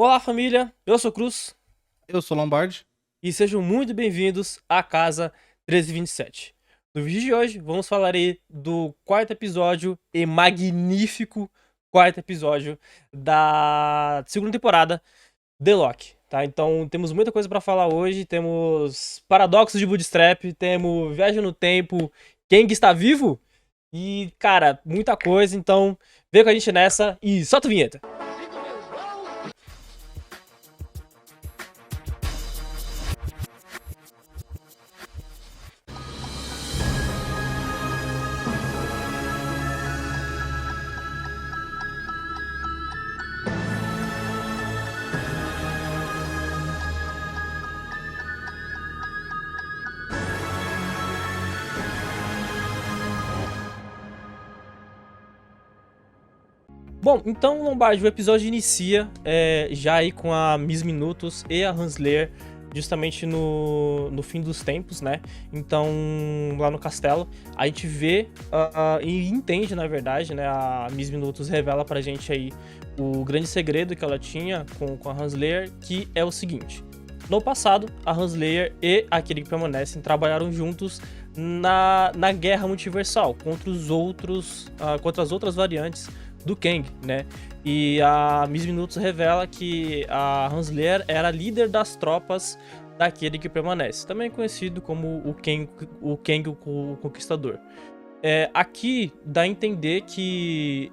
Olá, família. Eu sou Cruz Eu sou Lombardi. e sejam muito bem-vindos à Casa 1327. No vídeo de hoje, vamos falar aí do quarto episódio e magnífico quarto episódio da segunda temporada, The Lock, tá? Então, temos muita coisa pra falar hoje. Temos paradoxos de Bootstrap, temos viagem no tempo, Kang está vivo e, cara, muita coisa. Então, vem com a gente nessa e solta a vinheta. Bom, então, Lombardi, o episódio inicia já aí com a Miss Minutos e a Hansleer justamente no fim dos tempos, né? Então, lá no castelo, a gente vê e entende, na verdade, né? A Miss Minutos revela pra gente aí o grande segredo que ela tinha com a Hansleer, que é o seguinte. No passado, a Hansleer e aquele que permanecem trabalharam juntos na guerra multiversal contra contra as outras variantes do Kang, né? E a Miss Minutos revela que a Hansleer era líder das tropas daquele que permanece, também conhecido como o Kang o Conquistador. Aqui dá a entender que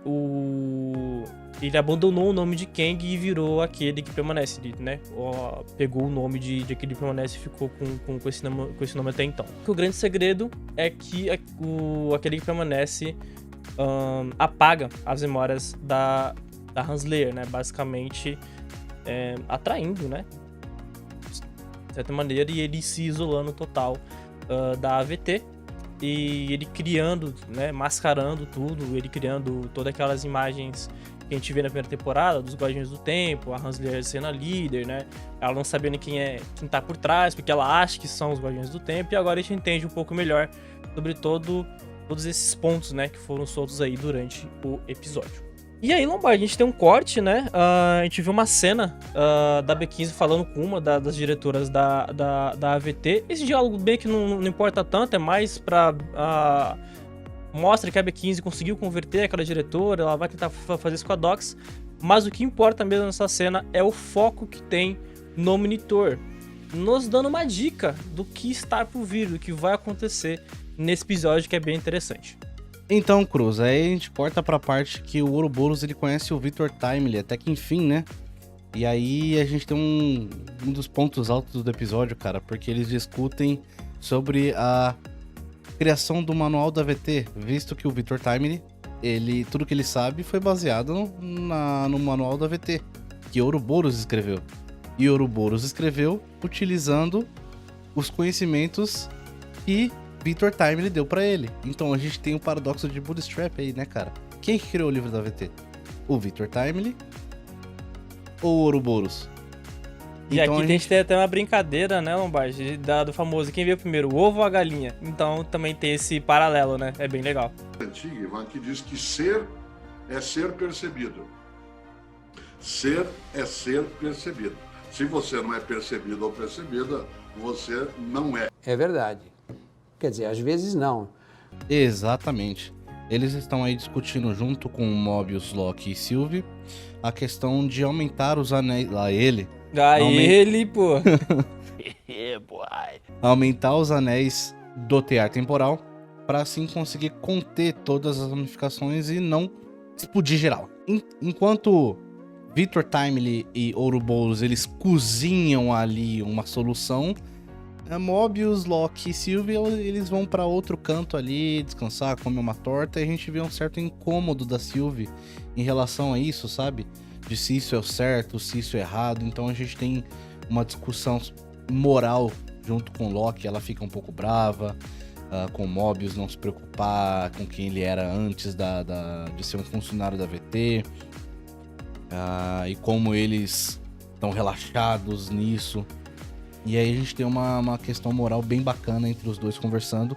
ele abandonou o nome de Kang e virou aquele que permanece, né? Pegou o nome de aquele que permanece e ficou com esse nome até então. O grande segredo é que aquele que permanece apaga as memórias da Hansleer, né? Basicamente atraindo, né? De certa maneira, e ele se isolando total da AVT. E ele criando, né? Mascarando tudo, ele criando todas aquelas imagens que a gente vê na primeira temporada, dos Guardiões do Tempo, a Hansleer sendo a líder, né? Ela não sabendo quem tá por trás, porque ela acha que são os Guardiões do Tempo, e agora a gente entende um pouco melhor sobre todos esses pontos, né, que foram soltos aí durante o episódio. E aí, Lombardi, a gente tem um corte, né? A gente viu uma cena da B15 falando com uma das diretoras da AVT. Esse diálogo bem que não importa tanto, é mais pra mostra que a B15 conseguiu converter aquela diretora, ela vai tentar fazer isso com a Dox. Mas o que importa mesmo nessa cena é o foco que tem no monitor, nos dando uma dica do que está por vir, do que vai acontecer nesse episódio, que é bem interessante. Então, Cruz, aí a gente corta pra parte que o Ouroboros, ele conhece o Victor Timely, até que enfim, né? E aí a gente tem um dos pontos altos do episódio, cara, porque eles discutem sobre a criação do manual da VT, visto que o Victor Timely, tudo que ele sabe foi baseado no manual da VT, que Ouroboros escreveu. E Ouroboros escreveu utilizando os conhecimentos que Victor Timely deu pra ele. Então a gente tem o paradoxo de Bootstrap aí, né, cara? Quem que criou o livro da VT? O Victor Timely ou o Ouroboros? E então, aqui a gente tem até uma brincadeira, né, Lombardi, do famoso quem veio primeiro, o ovo ou a galinha. Então também tem esse paralelo, né? É bem legal. Antiga, Ivan, que diz que ser é ser percebido. Ser é ser percebido. Se você não é percebido ou percebida, você não é. É verdade. Quer dizer, às vezes não. Exatamente. Eles estão aí discutindo junto com Mobius, Loki e Sylvie a questão de aumentar os anéis. Ele, pô. Aumentar os anéis do tear temporal para assim conseguir conter todas as ramificações e não explodir geral. Enquanto Victor Timely e Ouroboros, eles cozinham ali uma solução, Mobius, Loki e Sylvie, eles vão pra outro canto ali, descansar, comer uma torta, e a gente vê um certo incômodo da Sylvie em relação a isso, sabe? De se isso é o certo, se isso é errado. Então a gente tem uma discussão moral junto com Loki, ela fica um pouco brava, com Mobius não se preocupar com quem ele era antes de ser um funcionário da VT, e como eles estão relaxados nisso. E aí a gente tem uma questão moral bem bacana entre os dois conversando.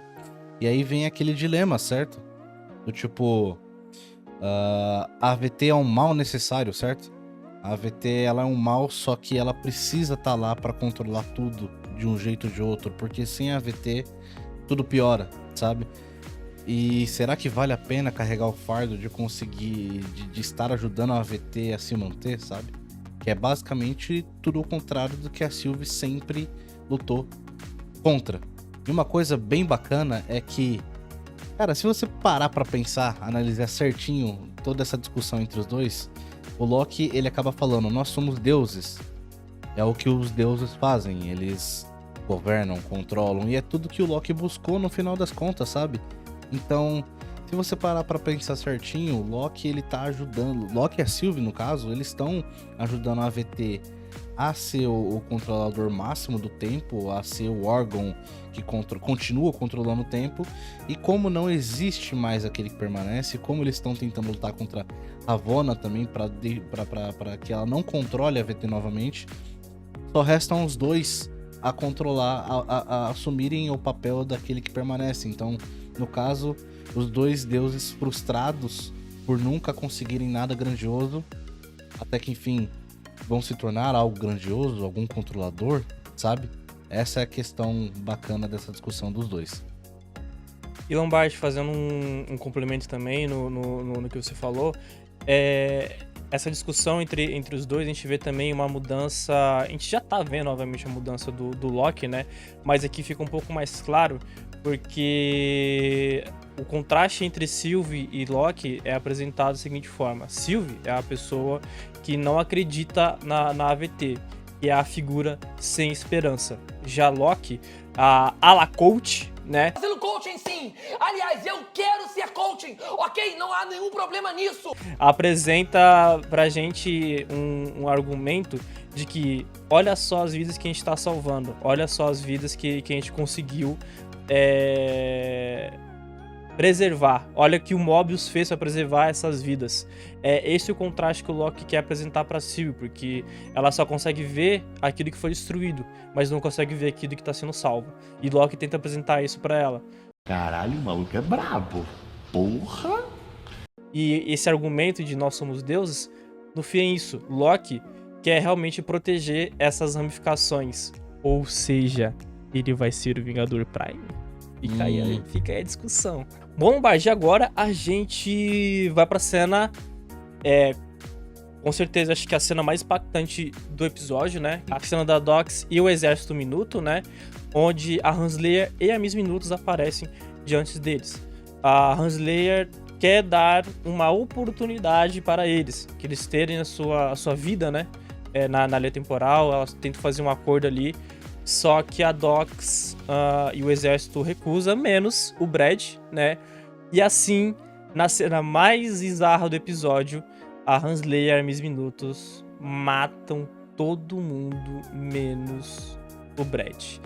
E aí vem aquele dilema, certo? Do tipo, a AVT é um mal necessário, certo? A AVT, ela é um mal, só que ela precisa estar lá pra controlar tudo de um jeito ou de outro, porque sem a AVT tudo piora, sabe? E será que vale a pena carregar o fardo de conseguir, de estar ajudando a AVT a se manter, sabe? Que é basicamente tudo o contrário do que a Sylvie sempre lutou contra. E uma coisa bem bacana é que, cara, se você parar pra pensar, analisar certinho toda essa discussão entre os dois, o Loki, ele acaba falando, nós somos deuses. É o que os deuses fazem, eles governam, controlam, e é tudo que o Loki buscou no final das contas, sabe? Então, se você parar pra pensar certinho, o Loki, ele tá ajudando, Loki e a Sylvie, no caso, eles estão ajudando a AVT a ser o controlador máximo do tempo, a ser o órgão que continua controlando o tempo, e como não existe mais aquele que permanece, como eles estão tentando lutar contra a Ravonna também, para que ela não controle a AVT novamente, só restam os dois a controlar, a assumirem o papel daquele que permanece. Então, no caso, os dois deuses frustrados por nunca conseguirem nada grandioso, até que enfim vão se tornar algo grandioso, algum controlador, sabe? Essa é a questão bacana dessa discussão dos dois. E Lombardi, fazendo um complemento também no que você falou, essa discussão entre os dois, a gente vê também uma mudança, a gente já tá vendo, obviamente, a mudança do Loki, né? Mas aqui fica um pouco mais claro, porque o contraste entre Sylvie e Loki é apresentado da seguinte forma. Sylvie é a pessoa que não acredita na AVT, e é a figura sem esperança. Já Loki, a ala coach, né? Fazendo coaching sim! Aliás, eu quero ser coaching, ok? Não há nenhum problema nisso! Apresenta pra gente um argumento de que olha só as vidas que a gente tá salvando, olha só as vidas que a gente conseguiu preservar. Olha o que o Mobius fez pra preservar essas vidas. É esse o contraste que o Loki quer apresentar pra Sylvie, porque ela só consegue ver aquilo que foi destruído, mas não consegue ver aquilo que tá sendo salvo. E Loki tenta apresentar isso pra ela. Caralho, o maluco é brabo. Porra! E esse argumento de nós somos deuses, no fim é isso. Loki quer realmente proteger essas ramificações. Ou seja, ele vai ser o Vingador Prime. Fica aí a discussão. Bom, Lombardi, agora a gente vai pra cena... com certeza, acho que a cena mais impactante do episódio, né? A cena da Dox e o Exército Minuto, né? Onde a Renslayer e a Miss Minutos aparecem diante deles. A Renslayer quer dar uma oportunidade para eles, que eles terem a sua vida, né? Na linha temporal, elas tentam fazer um acordo ali. Só que a Dox e o Exército recusa, menos o Brad, né? E assim, na cena mais bizarra do episódio, a Renslayer e a Miss Minutos matam todo mundo, menos o Brad.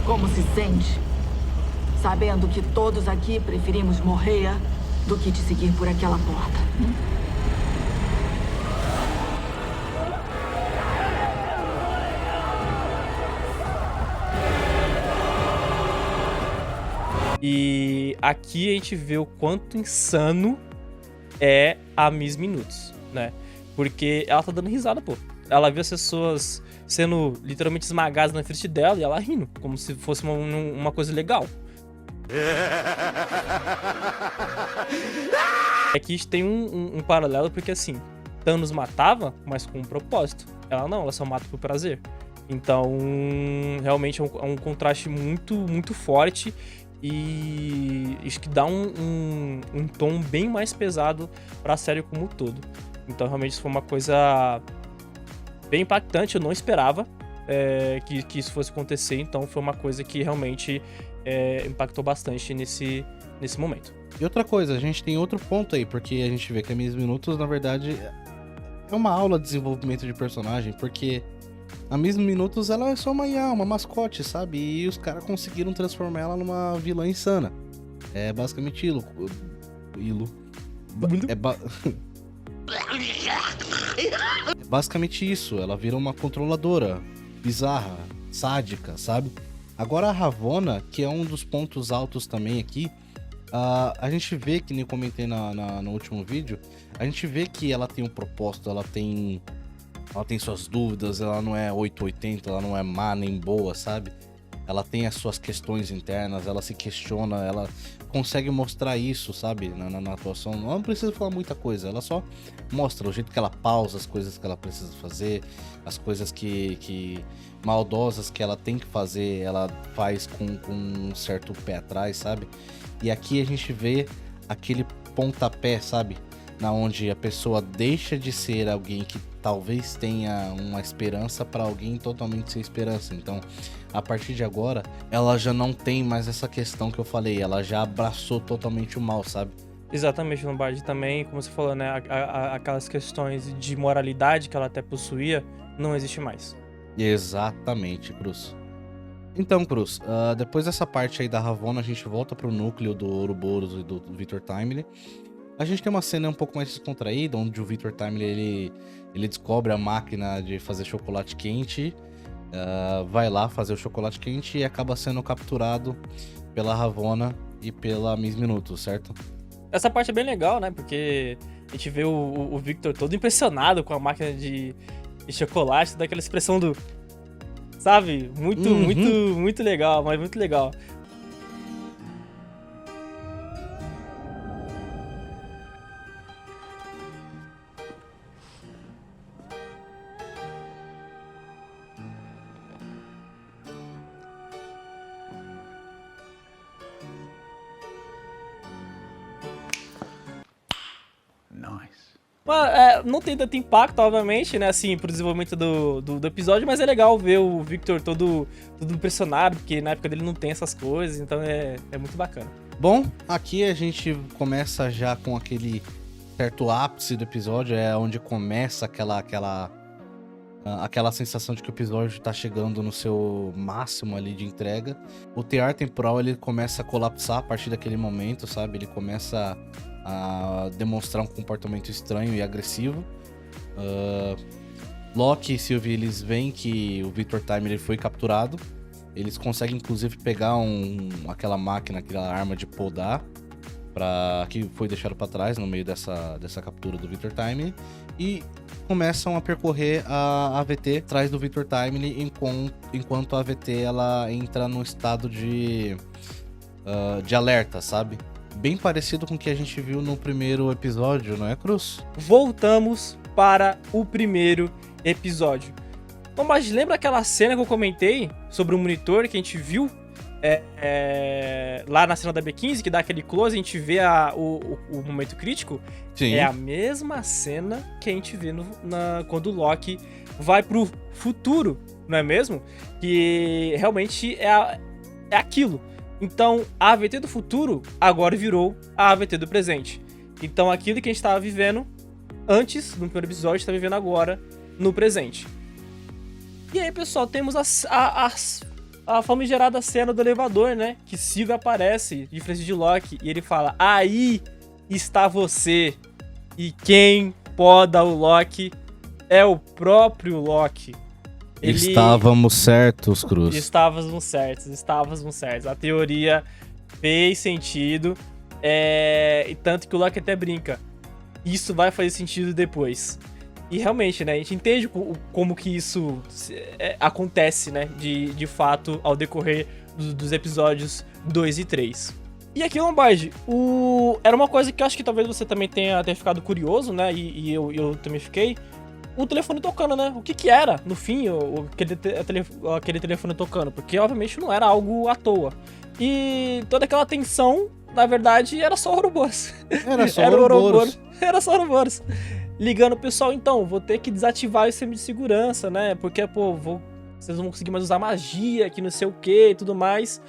Como se sente? Sabendo que todos aqui preferimos morrer do que te seguir por aquela porta. E aqui a gente vê o quanto insano é a Miss Minutos, né? Porque ela tá dando risada, pô. Ela viu as pessoas sendo literalmente esmagadas na frente dela e ela rindo, como se fosse uma coisa legal. Aqui a gente tem um paralelo, porque assim, Thanos matava, mas com um propósito. Ela não, ela só mata por prazer. Então, realmente é um contraste muito, muito forte. E isso que dá um tom bem mais pesado pra série como um todo. Então, realmente, isso foi uma coisa bem impactante. Eu não esperava que isso fosse acontecer. Então, foi uma coisa que realmente impactou bastante nesse momento. E outra coisa, a gente tem outro ponto aí, porque a gente vê que a Miss Minutos, na verdade, é uma aula de desenvolvimento de personagem, porque a Miss Minutos, ela é só uma mascote, sabe? E os caras conseguiram transformar ela numa vilã insana. É basicamente é basicamente isso. Ela vira uma controladora bizarra, sádica, sabe? Agora a Ravonna, que é um dos pontos altos também aqui, a gente vê, que nem eu comentei no último vídeo, a gente vê que ela tem um propósito, ela tem suas dúvidas, ela não é 880, ela não é má nem boa, sabe? Ela tem as suas questões internas, ela se questiona, ela consegue mostrar isso, sabe? Na atuação. Ela não precisa falar muita coisa, ela só mostra o jeito que ela pausa, as coisas que ela precisa fazer, as coisas que maldosas que ela tem que fazer, ela faz com um certo pé atrás, sabe? E aqui a gente vê aquele pontapé, sabe? Na onde a pessoa deixa de ser alguém que talvez tenha uma esperança para alguém totalmente sem esperança. Então, a partir de agora, ela já não tem mais essa questão que eu falei, ela já abraçou totalmente o mal, sabe? Exatamente, Lombardi, também, como você falou, né, aquelas questões de moralidade que ela até possuía, não existe mais. Exatamente, Cruz. Então, Cruz, depois dessa parte aí da Ravonna, a gente volta pro núcleo do Ouroboros e do Victor Timely. A gente tem uma cena um pouco mais descontraída, onde o Victor Timely ele descobre a máquina de fazer chocolate quente, vai lá fazer o chocolate quente e acaba sendo capturado pela Ravonna e pela Miss Minuto, certo? Essa parte é bem legal, né, porque a gente vê o Victor todo impressionado com a máquina de chocolate, daquela expressão do... Sabe? Muito legal, mas muito legal. Não tem tanto impacto, obviamente, né, assim, pro desenvolvimento do episódio, mas é legal ver o Victor todo impressionado, porque na época dele não tem essas coisas, então é muito bacana. Bom, aqui a gente começa já com aquele certo ápice do episódio, é onde começa aquela sensação de que o episódio tá chegando no seu máximo ali de entrega. O tear temporal, ele começa a colapsar a partir daquele momento, sabe? Ele começa a demonstrar um comportamento estranho e agressivo. Loki e Sylvie, eles veem que o Victor Timely foi capturado. Eles conseguem, inclusive, pegar aquela máquina, aquela arma de podar, que foi deixado para trás no meio dessa captura do Victor Timely, e começam a percorrer a AVT atrás do Victor Timely, enquanto a AVT ela entra num estado de alerta, sabe? Bem parecido com o que a gente viu no primeiro episódio, não é, Cruz? Voltamos para o primeiro episódio. Então, mas lembra aquela cena que eu comentei sobre o monitor que a gente viu lá na cena da B15, que dá aquele close, a gente vê o momento crítico? Sim. É a mesma cena que a gente vê quando o Loki vai pro futuro, não é mesmo? Que realmente é aquilo. Então, a AVT do futuro agora virou a AVT do presente. Então, aquilo que a gente estava vivendo antes, no primeiro episódio, está vivendo agora no presente. E aí, pessoal, temos a famigerada cena do elevador, né? Que Sylvie aparece de frente de Loki e ele fala: aí está você. E quem poda o Loki é o próprio Loki. Estávamos certos, Cruz. Estávamos certos. A teoria fez sentido. E tanto que o Loki até brinca. Isso vai fazer sentido depois. E realmente, né? A gente entende como que isso acontece, né? De fato, ao decorrer dos episódios 2 e 3. E aqui, Lombardi, era uma coisa que eu acho que talvez você também tenha ficado curioso, né? E eu também fiquei. O telefone tocando, né? O que era, no fim, aquele telefone tocando? Porque, obviamente, não era algo à toa. E toda aquela tensão, na verdade, era só o Ouroboros. Era só o Ouroboros. Era só o Ouroboros. Ligando o pessoal, então, vou ter que desativar o sistema de segurança, né? Porque, vocês vão conseguir mais usar magia, que não sei o que e tudo mais.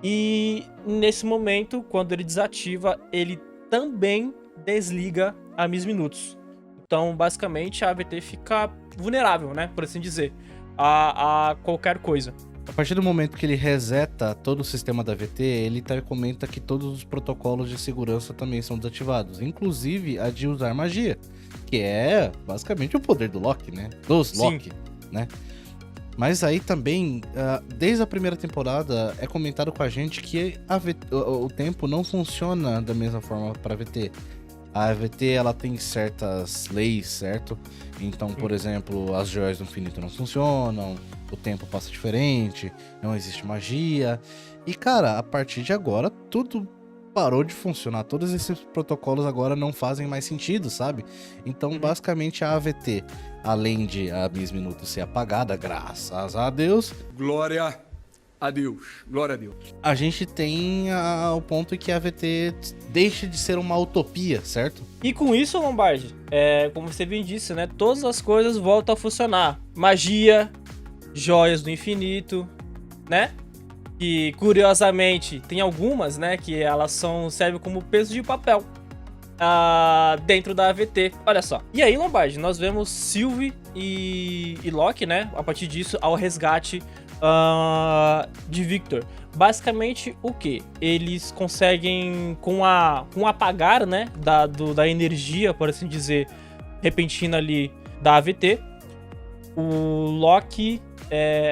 E nesse momento, quando ele desativa, ele também desliga a Miss Minutos. Então, basicamente, a AVT fica vulnerável, né? Por assim dizer, a qualquer coisa. A partir do momento que ele reseta todo o sistema da AVT, ele comenta que todos os protocolos de segurança também são desativados. Inclusive a de usar magia, que é basicamente o poder do Loki, né? Dos Loki, né? Mas aí também, desde a primeira temporada, é comentado com a gente que o tempo não funciona da mesma forma para VT. A VT, ela tem certas leis, certo? Então, por exemplo, as joias do infinito não funcionam, o tempo passa diferente, não existe magia. E, cara, a partir de agora, tudo parou de funcionar. Todos esses protocolos agora não fazem mais sentido, sabe? Então, basicamente, a AVT, além de a Miss Minuto ser apagada, graças a Deus... Glória a Deus. Glória a Deus. A gente tem o ponto em que a AVT deixa de ser uma utopia, certo? E com isso, Lombardi, como você bem disse, né? Todas as coisas voltam a funcionar. Magia, joias do infinito, né? Que, curiosamente, tem algumas, né? Que elas servem como peso de papel dentro da AVT. Olha só. E aí, Lombardi, nós vemos Sylvie e Locke, né? A partir disso, ao resgate de Victor. Basicamente, o que? Eles conseguem, com o apagar, né? Da energia, por assim dizer, repentina ali da AVT, o Locke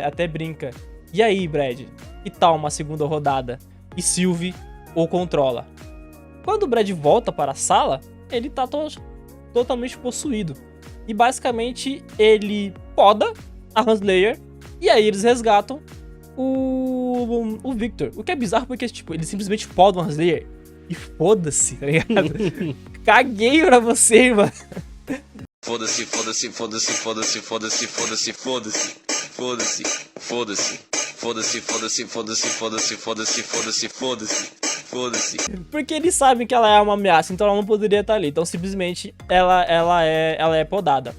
até brinca. E aí, Brad? Que tal uma segunda rodada? E Sylvie o controla. Quando o Brad volta para a sala, ele tá totalmente possuído. E basicamente ele poda a Renslayer. E aí eles resgatam o Victor. O que é bizarro porque, tipo, eles simplesmente podam a Renslayer. E foda-se, tá ligado? Caguei pra você, mano. Foda-se, foda-se, foda-se, foda-se, foda-se, foda-se, foda-se, foda-se, foda-se. Foda-se, foda-se, foda-se, foda-se, foda-se, foda-se, foda-se, foda-se. Porque eles sabem que ela é uma ameaça, então ela não poderia estar ali. Então, simplesmente, ela é podada.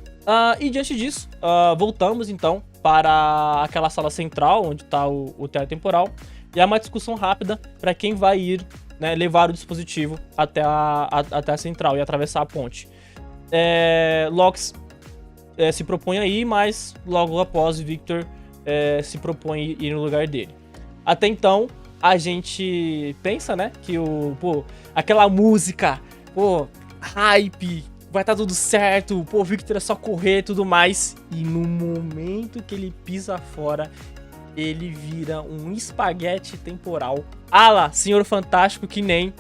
E diante disso, voltamos, então, para aquela sala central, onde está o teatro temporal. E é uma discussão rápida para quem vai ir, né, levar o dispositivo até a central e atravessar a ponte. Lox se propõe a ir, mas logo após Victor... se propõe ir no lugar dele. Até então, a gente pensa, né, que aquela música, hype, vai estar tudo certo, Victor é só correr e tudo mais. E no momento que ele pisa fora, ele vira um espaguete temporal. Lá, Senhor Fantástico, que nem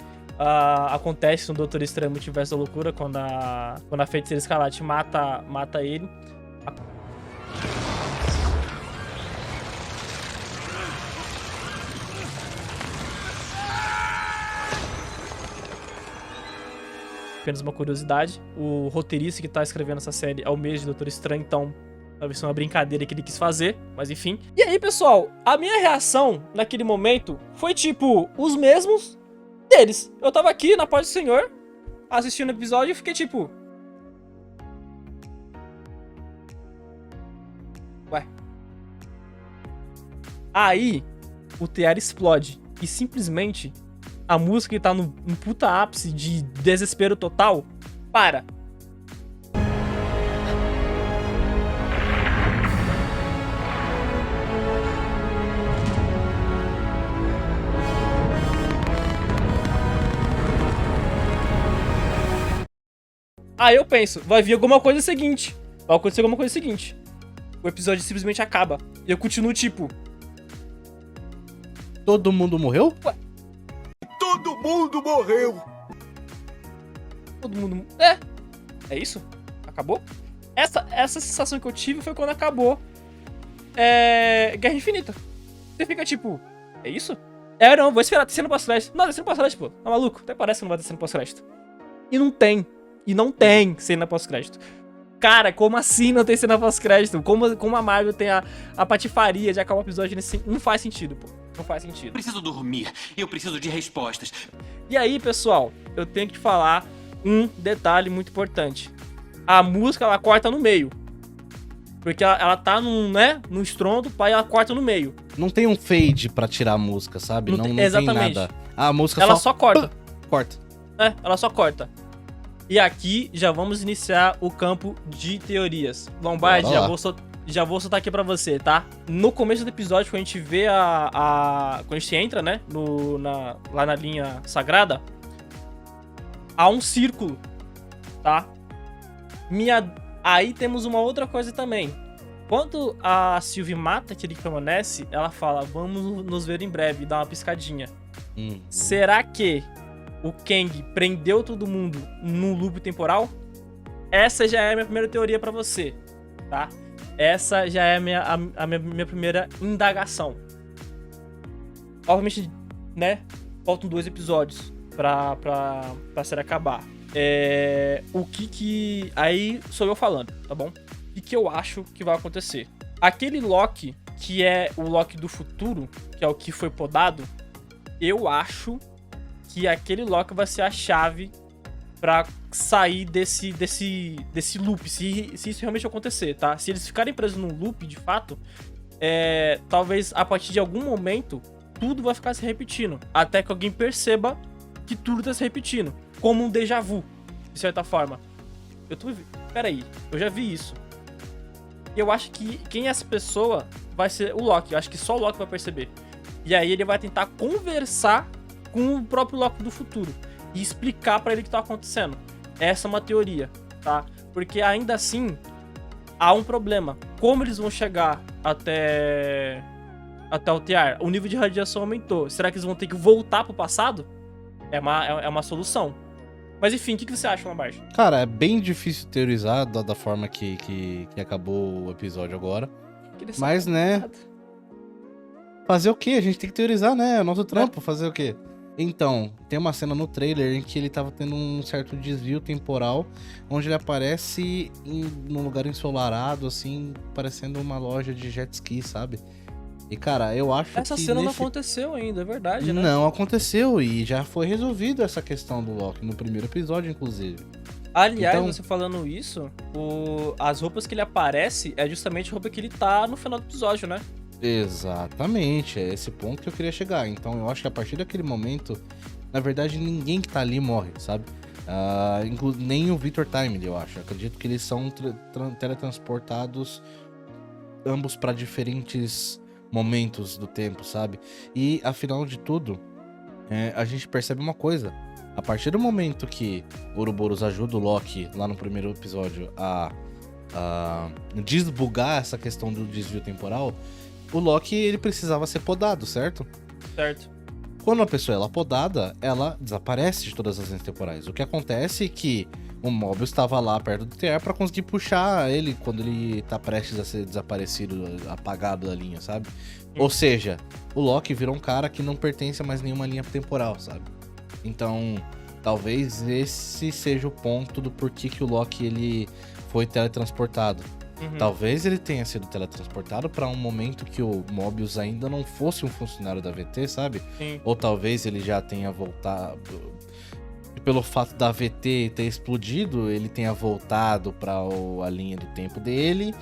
acontece no Doutor Estranho Multiverso da Loucura, quando a Feiticeira Escarlate mata ele. Apenas uma curiosidade, o roteirista que tá escrevendo essa série é o mesmo de Doutor Estranho, então talvez seja uma brincadeira que ele quis fazer, mas enfim. E aí, pessoal, a minha reação naquele momento foi tipo, os mesmos deles. Eu tava aqui na paz do Senhor, assistindo o episódio e fiquei tipo... Ué. Aí, o tear explode e simplesmente... a música que tá num puta ápice de desespero total, para. Aí eu penso, vai vir alguma coisa seguinte. Vai acontecer alguma coisa seguinte. O episódio simplesmente acaba. E eu continuo tipo... Todo mundo morreu? Ué. Todo mundo morreu. Todo mundo... É isso? Acabou? Essa sensação que eu tive foi quando acabou Guerra Infinita. Você fica tipo... É isso? Não, vou esperar ter cena pós-crédito. Não, tem cena pós-crédito, pô. Tá maluco? Até parece que não vai ter cena pós-crédito. E não tem. E não tem cena pós-crédito. Cara, como assim não tem cena pós-crédito? Como a Marvel tem a patifaria de acabar o episódio nesse... Não faz sentido, pô. Não faz sentido. Preciso dormir. Eu preciso de respostas. E aí, pessoal, eu tenho que falar um detalhe muito importante. A música, ela corta no meio. Porque ela tá no estrondo, pai, ela corta no meio. Não tem um fade pra tirar a música, sabe? Não tem nada. A música ela só corta. Corta. Ela só corta. E aqui já vamos iniciar o campo de teorias. Lombardi, já vou soltar aqui pra você, tá? No começo do episódio, quando a gente vê quando a gente entra, né? Lá na linha sagrada, há um círculo, tá? Aí temos uma outra coisa também. Quando a Sylvie mata aquele que permanece, ela fala, vamos nos ver em breve, e dá uma piscadinha. Será que o Kang prendeu todo mundo num loop temporal? Essa já é a minha primeira teoria pra você, tá? Essa já é a minha primeira indagação. Obviamente, né, faltam 2 episódios pra série acabar. Aí sou eu falando, tá bom? O que eu acho que vai acontecer? Aquele Loki, que é o Loki do futuro, que é o que foi podado, eu acho que aquele Loki vai ser a chave pra sair desse loop, se isso realmente acontecer, tá? Se eles ficarem presos num loop, de fato, talvez a partir de algum momento, tudo vai ficar se repetindo, até que alguém perceba que tudo tá se repetindo, como um déjà vu, de certa forma. Peraí, eu já vi isso. Eu acho que quem é essa pessoa vai ser o Loki. Eu acho que só o Loki vai perceber. E aí ele vai tentar conversar com o próprio Loki do futuro e explicar pra ele o que tá acontecendo. Essa é uma teoria, tá? Porque ainda assim, há um problema. Como eles vão chegar até o Tear? O nível de radiação aumentou. Será que eles vão ter que voltar pro passado? É uma solução. Mas enfim, o que você acha, Lombardi? Cara, é bem difícil teorizar da forma que acabou o episódio agora. Mas, né? Fazer o quê? A gente tem que teorizar, né? É o nosso trampo, fazer o quê? Então, tem uma cena no trailer em que ele tava tendo um certo desvio temporal, onde ele aparece num lugar ensolarado, assim, parecendo uma loja de jet ski, sabe? E, cara, eu acho que essa cena não aconteceu ainda, é verdade, né? Não aconteceu, e já foi resolvido essa questão do Loki, no primeiro episódio, inclusive. Aliás, então, você falando isso, as roupas que ele aparece é justamente a roupa que ele tá no final do episódio, né? Exatamente, é esse ponto que eu queria chegar. Então eu acho que a partir daquele momento, na verdade, ninguém que tá ali morre, sabe? Nem o Victor Timely, eu acho. Eu acredito que eles são teletransportados ambos para diferentes momentos do tempo, sabe? E afinal de tudo, a gente percebe uma coisa. A partir do momento que Ouroboros ajuda o Loki, lá no primeiro episódio, a desbugar essa questão do desvio temporal, o Loki, ele precisava ser podado, certo? Certo. Quando a pessoa é podada, ela desaparece de todas as linhas temporais. O que acontece é que o Mobius estava lá perto do TR pra conseguir puxar ele quando ele tá prestes a ser desaparecido, apagado da linha, sabe? Ou seja, o Loki virou um cara que não pertence a mais nenhuma linha temporal, sabe? Então, talvez esse seja o ponto do porquê que o Loki ele foi teletransportado. Talvez ele tenha sido teletransportado pra um momento que o Mobius ainda não fosse um funcionário da VT, sabe? Sim. Ou talvez ele já tenha voltado. Pelo fato da VT ter explodido, ele tenha voltado pra a linha do tempo dele.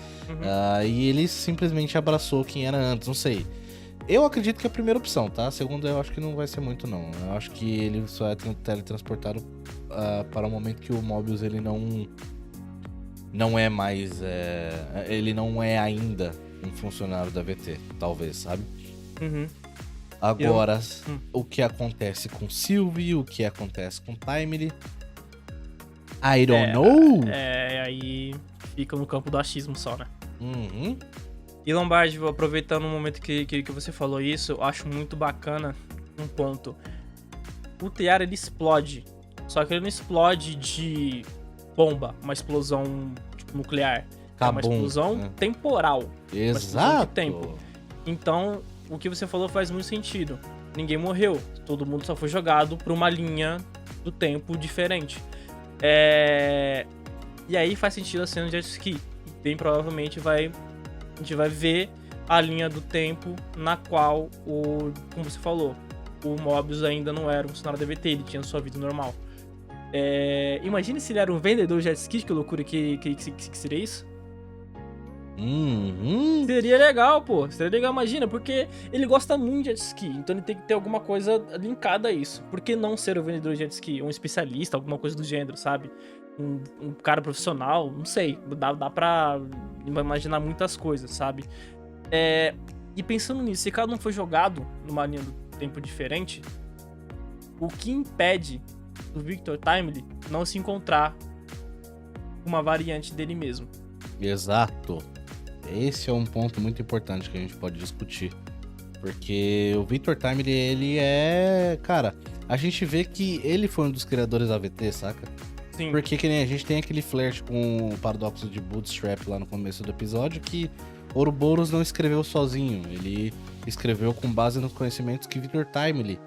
E ele simplesmente abraçou quem era antes, não sei. Eu acredito que é a primeira opção, tá? A segunda eu acho que não vai ser muito, não. Eu acho que ele só é teletransportado para o momento que o Mobius ele não é mais. Ele não é ainda um funcionário da VT, talvez, sabe? Agora, o que acontece com Sylvie, o que acontece com Timely, I don't know. Aí fica no campo do achismo só, né? E Lombardi, aproveitando o momento que você falou isso, eu acho muito bacana um ponto. O Tear, ele explode, só que ele não explode de bomba, uma explosão tipo, nuclear. É uma explosão temporal. Exato. Uma explosão de tempo. Então, o que você falou faz muito sentido. Ninguém morreu. Todo mundo só foi jogado pra uma linha do tempo diferente. E aí faz sentido a cena de jet ski. Bem provavelmente a gente vai ver a linha do tempo na qual como você falou, o Mobius ainda não era um funcionário da VT, ele tinha sua vida normal. Imagine se ele era um vendedor de jet ski, que loucura que seria isso? Seria legal, pô. Seria legal, imagina, porque ele gosta muito de jet ski, então ele tem que ter alguma coisa linkada a isso. Por que não ser um vendedor de jet ski? Um especialista, alguma coisa do gênero, sabe? Um cara profissional, não sei. Dá pra imaginar muitas coisas, sabe? E pensando nisso, se cada um foi jogado numa linha do tempo diferente, o que impede do Victor Timely não se encontrar uma variante dele mesmo? Exato. esse é um ponto muito importante que a gente pode discutir. Porque o Victor Timely, ele é... Cara, a gente vê que ele foi um dos criadores da AVT, saca? Sim. Porque que nem a gente tem aquele flirt com o paradoxo de Bootstrap lá no começo do episódio, que Ouroboros não escreveu sozinho. Ele escreveu com base nos conhecimentos que Victor Timely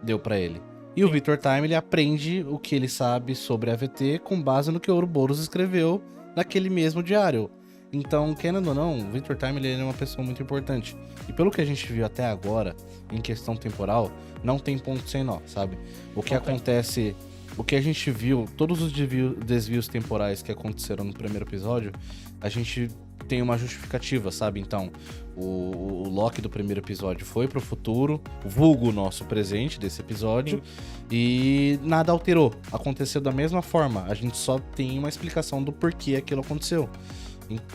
deu pra ele. E o Victor Timely aprende o que ele sabe sobre a AVT com base no que Ouroboros escreveu naquele mesmo diário. Então, querendo ou não, o Victor Timely ele é uma pessoa muito importante. E pelo que a gente viu até agora, em questão temporal, não tem ponto sem nó, sabe? O que acontece... O que a gente viu, todos os desvios temporais que aconteceram no primeiro episódio, a gente tem uma justificativa, sabe? Então, o Loki do primeiro episódio foi pro futuro, vulgo o nosso presente desse episódio, e nada alterou. Aconteceu da mesma forma, a gente só tem uma explicação do porquê aquilo aconteceu.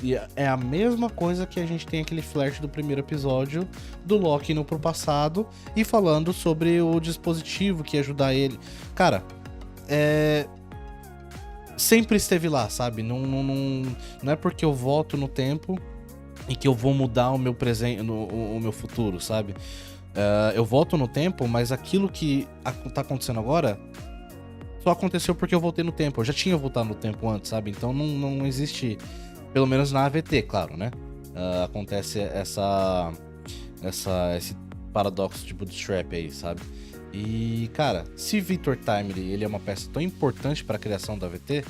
E é a mesma coisa que a gente tem aquele flash do primeiro episódio do Loki indo pro passado e falando sobre o dispositivo que ia ajudar ele. Cara, sempre esteve lá, sabe? Não é porque eu volto no tempo e que eu vou mudar o meu presente, o meu futuro, sabe? Eu volto no tempo, mas aquilo que tá acontecendo agora só aconteceu porque eu voltei no tempo. Eu já tinha voltado no tempo antes, sabe? Então não existe, pelo menos na AVT, claro, né? Acontece esse paradoxo de Bootstrap aí, sabe? E, cara, se Victor Timely ele é uma peça tão importante para a criação da AVT,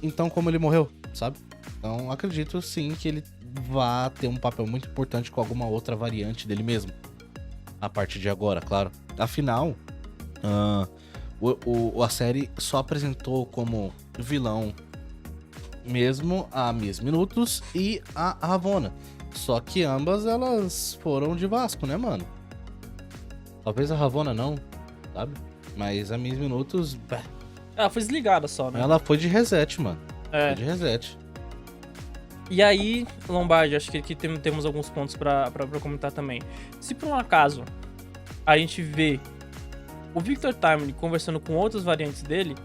então como ele morreu, sabe? Então acredito sim que ele vá ter um papel muito importante com alguma outra variante dele mesmo. A partir de agora, claro. Afinal, a série só apresentou como vilão mesmo a Miss Minutos e a Ravonna. Só que ambas elas foram de Vasco, né, mano? Talvez a Ravonna não, sabe? Mas a Miss Minutos... Ela foi desligada só, né? Ela foi de reset, mano. Foi de reset. E aí, Lombardi, acho que aqui temos alguns pontos pra comentar também. Se por um acaso a gente vê o Victor Timely conversando com outras variantes dele,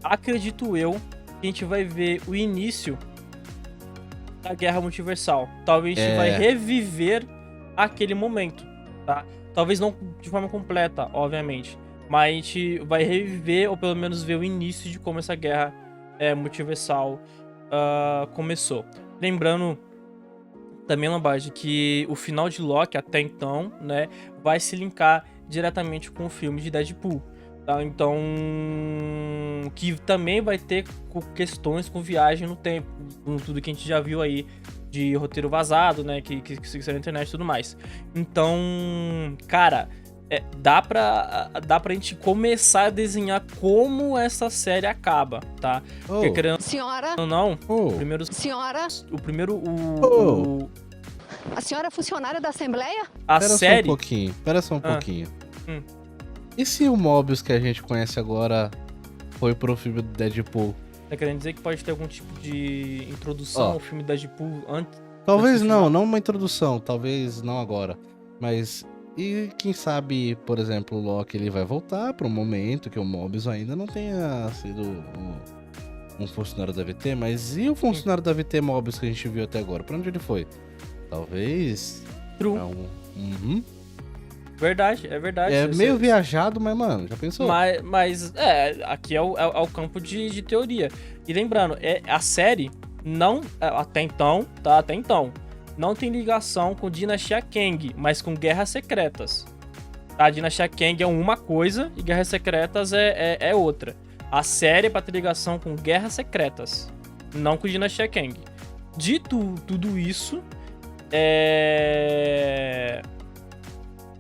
acredito eu que a gente vai ver o início da Guerra Multiversal. Talvez a gente vai reviver aquele momento, tá? Talvez não de forma completa, obviamente, mas a gente vai reviver, ou pelo menos ver o início de como essa guerra multiversal começou. Lembrando também, Lombardi, que o final de Loki, até então, né, vai se linkar diretamente com o filme de Deadpool. Tá? Então, que também vai ter questões com viagem no tempo, com tudo que a gente já viu aí de roteiro vazado, né, que saiu na internet e tudo mais. Então, cara, dá pra gente começar a desenhar como essa série acaba, tá? Porque, querendo... Senhora? Não. Senhora? O primeiro... A senhora é funcionária da Assembleia? Espera só um pouquinho. E se o Mobius que a gente conhece agora foi pro filme do Deadpool? Tá querendo dizer que pode ter algum tipo de introdução ao filme Deadpool antes? Talvez não uma introdução, talvez não agora. Mas, e quem sabe, por exemplo, o Loki ele vai voltar para um momento que o Mobius ainda não tenha sido um funcionário da AVT, mas e o funcionário da AVT Mobius que a gente viu até agora? Pra onde ele foi? Talvez... True. Verdade, é verdade. É meio viajado, mas, mano, já pensou? Mas aqui é o campo de teoria. E lembrando, a série não, até então, não tem ligação com Dinastia Kang, mas com Guerras Secretas. A Dinastia Kang é uma coisa e Guerras Secretas é outra. A série é pra ter ligação com Guerras Secretas, não com Dinastia Kang. Dito tudo isso,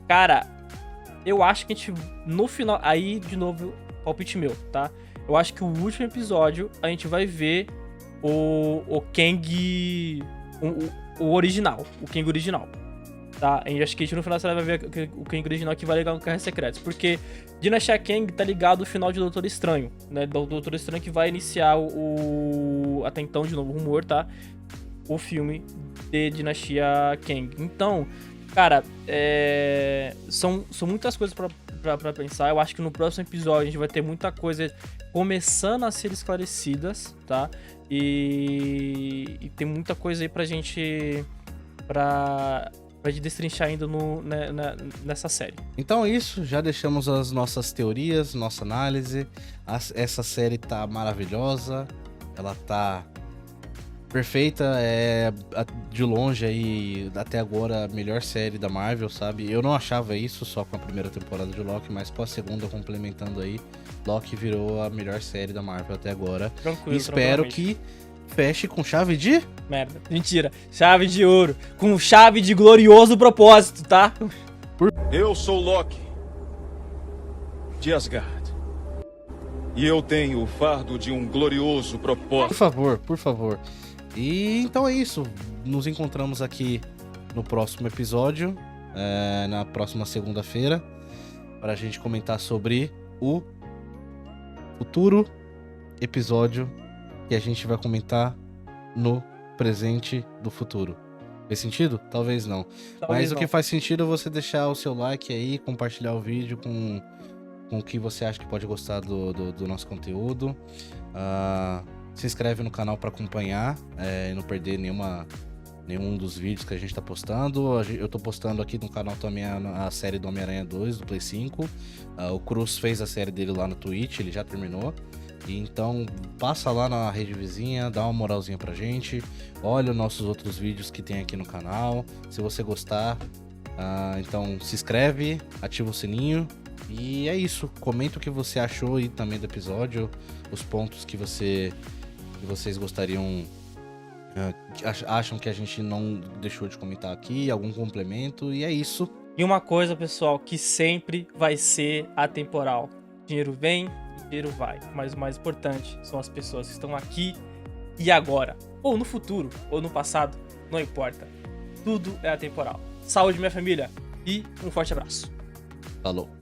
cara, eu acho que a gente, no final... Aí, de novo, palpite meu, tá? Eu acho que o último episódio, a gente vai ver o Kang... O original. O Kang original. Tá? Acho que a gente no final vai ver o Kang original que vai ligar com Guerras Secretas. Porque Dinastia Kang tá ligado ao final de Doutor Estranho, né? Doutor Estranho que vai iniciar até então, de novo, rumor, tá? O filme de Dinastia Kang. Então... Cara, são muitas coisas pra pensar. Eu acho que no próximo episódio a gente vai ter muita coisa começando a ser esclarecidas, tá? E tem muita coisa aí pra gente destrinchar ainda nessa série. Então é isso, já deixamos as nossas teorias, nossa análise. Essa série tá maravilhosa, ela tá perfeita, é de longe aí, até agora, a melhor série da Marvel, sabe? Eu não achava isso só com a primeira temporada de Loki, mas com a segunda complementando aí, Loki virou a melhor série da Marvel até agora. Tranquilo, e espero que feche com chave de... Merda, mentira. Chave de ouro, com chave de glorioso propósito, tá? Eu sou Loki de Asgard. E eu tenho o fardo de um glorioso propósito. Por favor. E então é isso. Nos encontramos aqui no próximo episódio, na próxima segunda-feira, para a gente comentar sobre o futuro episódio que a gente vai comentar no presente do futuro. Fez sentido? Talvez não. Mas o que faz sentido é você deixar o seu like aí, compartilhar o vídeo com o que você acha que pode gostar do nosso conteúdo. Se inscreve no canal para acompanhar e não perder nenhum dos vídeos que a gente tá postando. Eu tô postando aqui no canal também a série do Homem-Aranha 2, do Play 5. O Cruz fez a série dele lá no Twitch, ele já terminou. E então passa lá na rede vizinha, dá uma moralzinha pra gente. Olha os nossos outros vídeos que tem aqui no canal. Se você gostar, então se inscreve, ativa o sininho. E é isso, comenta o que você achou aí também do episódio, os pontos que vocês gostariam, acham que a gente não deixou de comentar aqui, algum complemento, e é isso. E uma coisa, pessoal, que sempre vai ser atemporal. Dinheiro vem, dinheiro vai. Mas o mais importante são as pessoas que estão aqui e agora. Ou no futuro, ou no passado, não importa. Tudo é atemporal. Saúde, minha família, e um forte abraço. Falou.